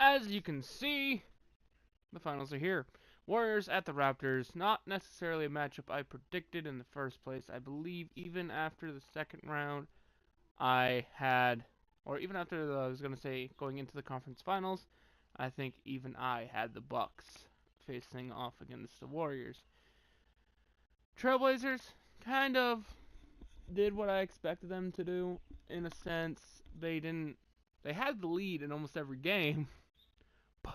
As you can see, the finals are here. Warriors at the Raptors. Not necessarily a matchup I predicted in the first place. I believe even after the second round, I had, or even after I was going to say going into the conference finals, I think even I had the Bucks facing off against the Warriors. Trailblazers kind of did what I expected them to do in a sense. They had the lead in almost every game,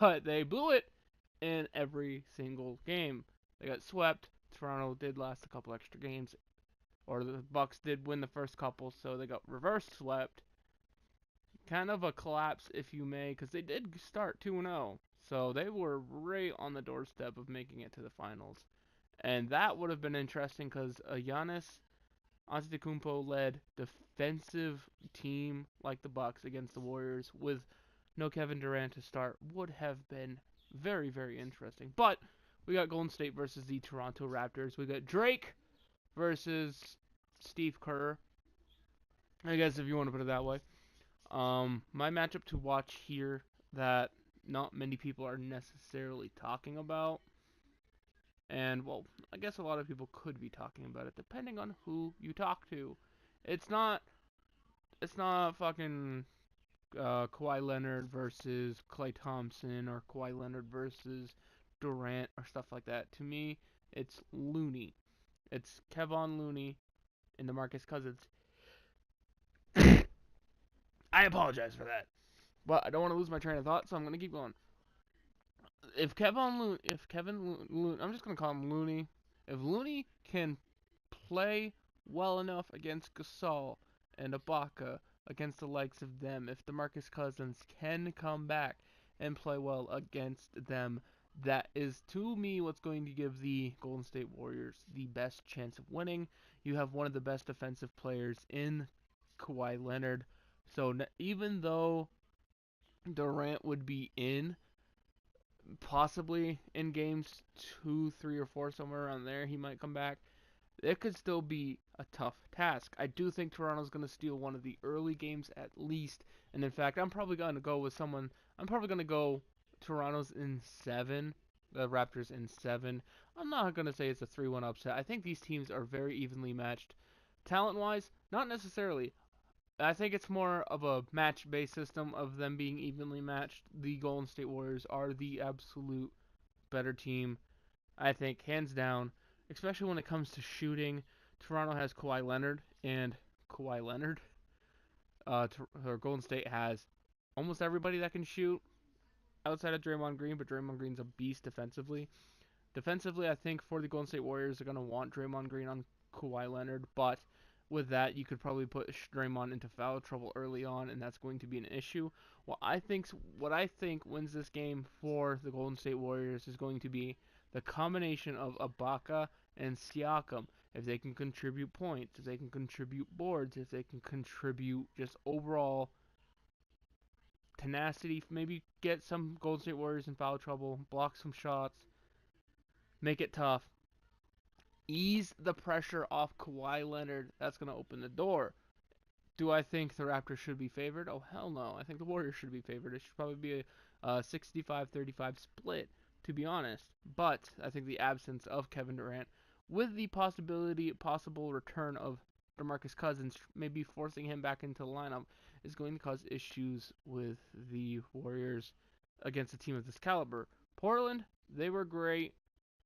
but they blew it in every single game. They got swept. Toronto did last a couple extra games, or the Bucks did win the first couple, so they got reverse swept. Kind of a collapse, if you may, because they did start 2-0, so they were right on the doorstep of making it to the finals, and that would have been interesting because a Giannis Antetokounmpo-led defensive team like the Bucks against the Warriors with no Kevin Durant to start would have been very, very interesting. But we got Golden State versus the Toronto Raptors. We got Drake versus Steve Kerr, I guess if you want to put it that way. My matchup to watch here that not many people are necessarily talking about, and well, I guess a lot of people could be talking about it depending on who you talk to. It's not it's not fucking Kawhi Leonard versus Klay Thompson or Kawhi Leonard versus Durant or stuff like that. To me, it's Looney. It's Kevon Looney and DeMarcus Cousins. I apologize for that, but I don't want to lose my train of thought, so I'm gonna keep going. I'm just gonna call him Looney. If Looney can play well enough against Gasol and Ibaka, against the likes of them, if DeMarcus Cousins can come back and play well against them, that is to me what's going to give the Golden State Warriors the best chance of winning. You have one of the best defensive players in Kawhi Leonard. So even though Durant would be in, possibly in games 2, 3, or 4, somewhere around there, he might come back. It could still be a tough task. I do think Toronto's going to steal one of the early games at least. And in fact, I'm probably going to go with someone. I'm probably going to go Toronto's in 7, the Raptors in 7. I'm not going to say it's a 3-1 upset. I think these teams are very evenly matched. Talent wise, not necessarily. I think it's more of a match based system of them being evenly matched. The Golden State Warriors are the absolute better team, I think, hands down, especially when it comes to shooting. Toronto has Kawhi Leonard, and Kawhi Leonard. Or Golden State has almost everybody that can shoot outside of Draymond Green, but Draymond Green's a beast defensively. Defensively, I think for the Golden State Warriors, they're going to want Draymond Green on Kawhi Leonard, but with that, you could probably put Draymond into foul trouble early on, and that's going to be an issue. What I think wins this game for the Golden State Warriors is going to be the combination of Ibaka and Siakam. If they can contribute points, if they can contribute boards, if they can contribute just overall tenacity, maybe get some Golden State Warriors in foul trouble, block some shots, make it tough, ease the pressure off Kawhi Leonard. That's going to open the door. Do I think the Raptors should be favored? Oh, hell no. I think the Warriors should be favored. It should probably be a 65-35 split, to be honest. But I think the absence of Kevin Durant, with the possible return of DeMarcus Cousins, maybe forcing him back into the lineup, is going to cause issues with the Warriors against a team of this caliber. Portland, they were great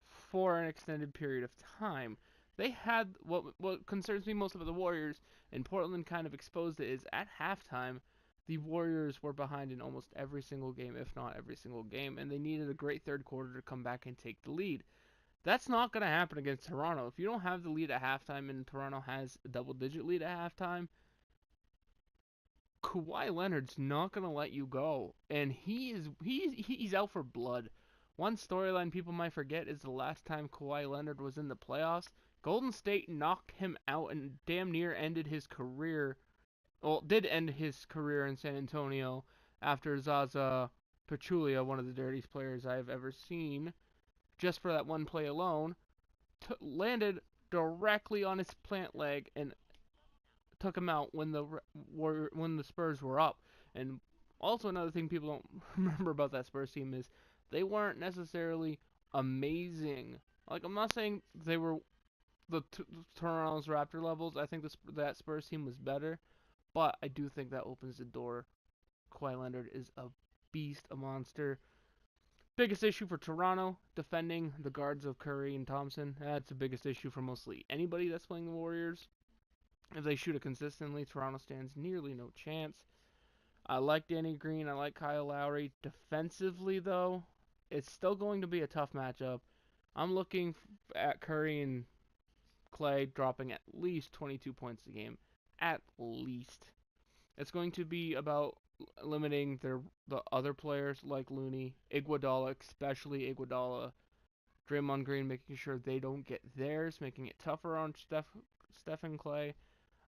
for an extended period of time. They had what concerns me most about the Warriors, and Portland kind of exposed it, is at halftime, the Warriors were behind in almost every single game, if not every single game, and they needed a great third quarter to come back and take the lead. That's not going to happen against Toronto. If you don't have the lead at halftime and Toronto has a double-digit lead at halftime, Kawhi Leonard's not going to let you go, and he's out for blood. One storyline people might forget is the last time Kawhi Leonard was in the playoffs, Golden State knocked him out and damn near ended his career. Well, did end his career in San Antonio after Zaza Pachulia, one of the dirtiest players I've ever seen, just for that one play alone, landed directly on his plant leg and took him out when the Spurs were up. And Also, another thing people don't remember about that Spurs team is they weren't necessarily amazing. Like, I'm not saying they were the Toronto's Raptor levels. I think that Spurs team was better, but I do think that opens the door. Kawhi Leonard is a beast, a monster. Biggest issue for Toronto, defending the guards of Curry and Thompson. That's the biggest issue for mostly anybody that's playing the Warriors. If they shoot it consistently, Toronto stands nearly no chance. I like Danny Green. I like Kyle Lowry. Defensively, though, it's still going to be a tough matchup. I'm looking at Curry and Clay dropping at least 22 points a game. At least. It's going to be about limiting the other players like Looney, Iguodala, especially Iguodala, Draymond Green, making sure they don't get theirs, making it tougher on Steph and Clay.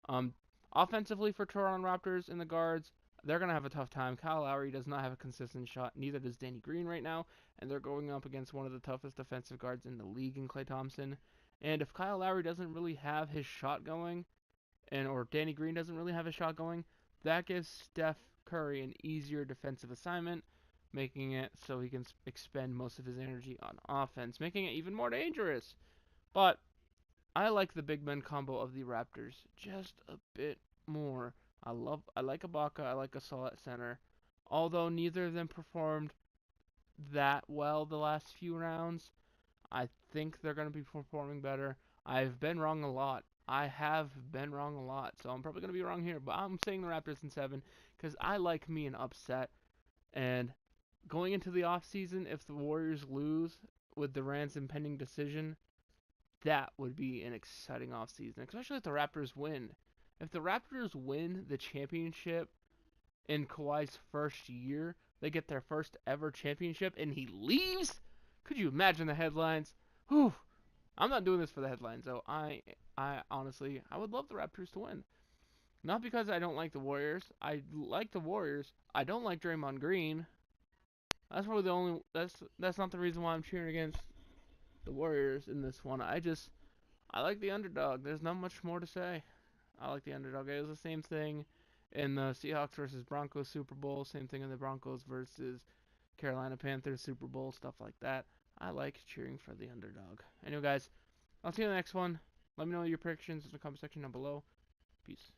Um, Offensively for Toronto Raptors in the guards, they're going to have a tough time. Kyle Lowry does not have a consistent shot. Neither does Danny Green right now. And they're going up against one of the toughest defensive guards in the league in Klay Thompson. And if Kyle Lowry doesn't really have his shot going, or Danny Green doesn't really have his shot going, that gives Steph Curry an easier defensive assignment, making it so he can expend most of his energy on offense, making it even more dangerous. But I like the big men combo of the Raptors just a bit more. I like Ibaka, I like Gasol at center. Although neither of them performed that well the last few rounds, I think they're going to be performing better. I've been wrong a lot. I have been wrong a lot, so I'm probably going to be wrong here. But I'm saying the Raptors in 7 because I like me an upset. And going into the offseason, if the Warriors lose with Durant's impending decision, that would be an exciting offseason, especially if the Raptors win. If the Raptors win the championship in Kawhi's first year, they get their first ever championship, and he leaves? Could you imagine the headlines? Whew. I'm not doing this for the headlines, though. I honestly, I would love the Raptors to win. Not because I don't like the Warriors. I like the Warriors. I don't like Draymond Green. That's probably the only. That's not the reason why I'm cheering against the Warriors in this one. I like the underdog. There's not much more to say. I like the underdog. It was the same thing in the Seahawks versus Broncos Super Bowl. Same thing in the Broncos versus Carolina Panthers Super Bowl. Stuff like that. I like cheering for the underdog. Anyway, guys, I'll see you in the next one. Let me know your predictions in the comment section down below. Peace.